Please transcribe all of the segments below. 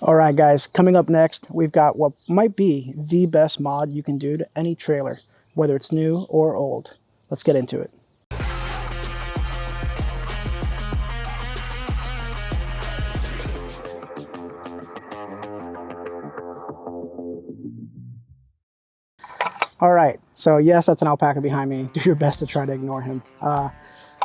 All right, guys, coming up next, we've got what might be the best mod you can do to any trailer, whether it's new or old. Let's get into it. All right, so yes, that's an alpaca behind me. Do your best to try to ignore him.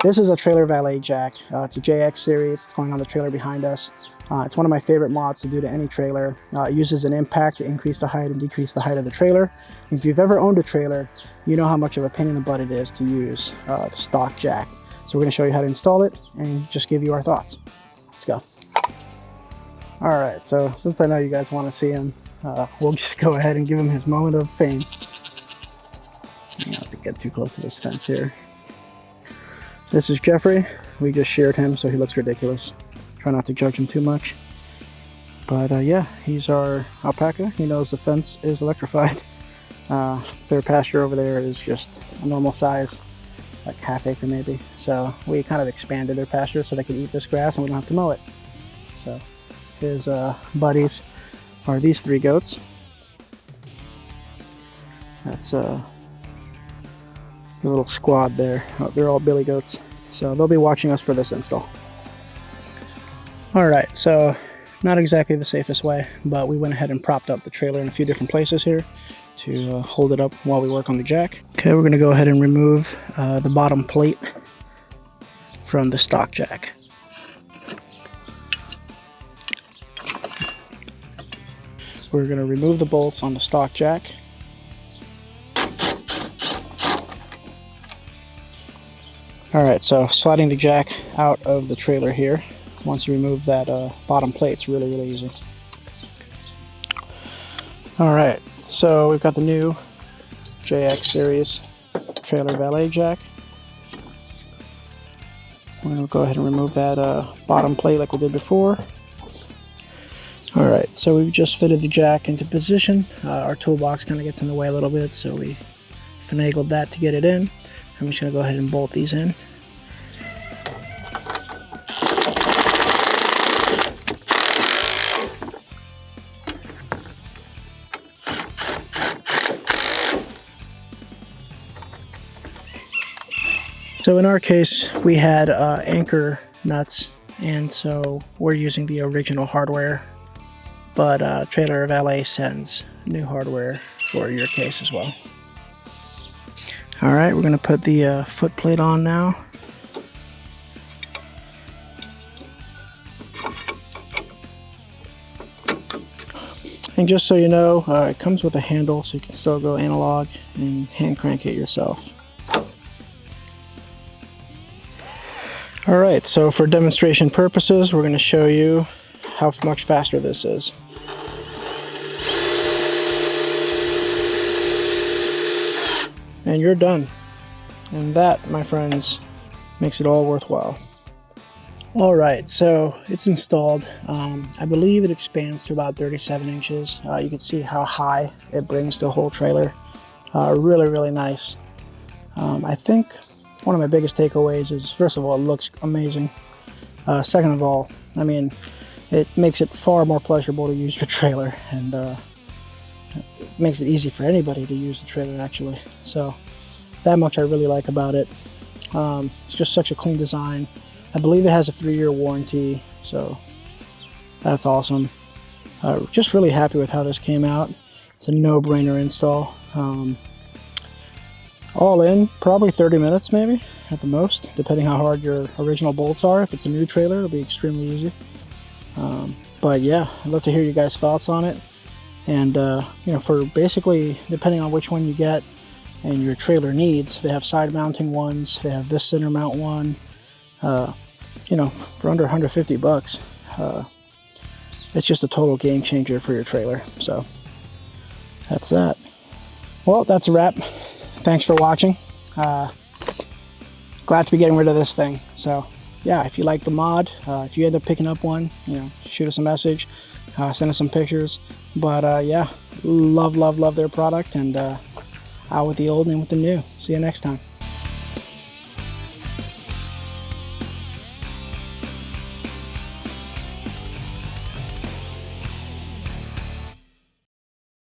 This is a trailer valet jack. It's a JX series. It's going on the trailer behind us. It's one of my favorite mods to do to any trailer. It uses an impact to increase the height and decrease the height of the trailer. If you've ever owned a trailer, you know how much of a pain in the butt it is to use the stock jack. So we're going to show you how to install it and just give you our thoughts. Let's go. All right, so since I know you guys want to see him, we'll just go ahead and give him his moment of fame. I don't have to get too close to this fence here. This is Jeffrey. We just sheared him, so he looks ridiculous. Try not to judge him too much. But yeah, he's our alpaca. He knows the fence is electrified. Their pasture over there is just a normal size, like half acre maybe. So we kind of expanded their pasture so they can eat this grass and we don't have to mow it. So his buddies are these three goats. That's the little squad there. They're all billy goats, so they'll be watching us for this install. All right, so not exactly the safest way, but we went ahead and propped up the trailer in a few different places here to hold it up while we work on the jack. Okay, we're going to go ahead and remove the bottom plate from the stock jack. We're going to remove the bolts on the stock jack. Alright, so sliding the jack out of the trailer here. Once you remove that bottom plate, it's really easy. Alright, so we've got the new JX series trailer valet jack. We're going to go ahead and remove that bottom plate like we did before. Alright, so we've just fitted the jack into position. Our toolbox kind of gets in the way a little bit, so we finagled that to get it in. I'm just going to go ahead and bolt these in. So in our case, we had anchor nuts, and so we're using the original hardware, but Trailer Valet sends new hardware for your case as well. Alright, we're going to put the foot plate on now. And just so you know, it comes with a handle, so you can still go analog and hand crank it yourself. Alright, so for demonstration purposes, we're going to show you how much faster this is. And you're done. And that, my friends, makes it all worthwhile. Alright, so it's installed. I believe it expands to about 37 inches. You can see how high it brings the whole trailer. Really nice. I think one of my biggest takeaways is, first of all, it looks amazing. Second of all, I mean, it makes it far more pleasurable to use your trailer, and it makes it easy for anybody to use the trailer, actually. So that much I really like about it. It's just such a clean design. I believe it has a 3-year warranty, so that's awesome. Just really happy with how this came out. It's a no-brainer install. All in, probably 30 minutes maybe, at the most, depending how hard your original bolts are. If it's a new trailer, it'll be extremely easy. But yeah, I'd love to hear you guys' thoughts on it. And you know, for basically, depending on which one you get and your trailer needs, they have side mounting ones, they have this center mount one. You know, for under 150 bucks, it's just a total game changer for your trailer. So that's that. Well, that's a wrap. Thanks for watching. Glad to be getting rid of this thing. So yeah, if you like the mod, if you end up picking up one, you know, shoot us a message, send us some pictures. But yeah, love their product, and out with the old and with the new. See you next time.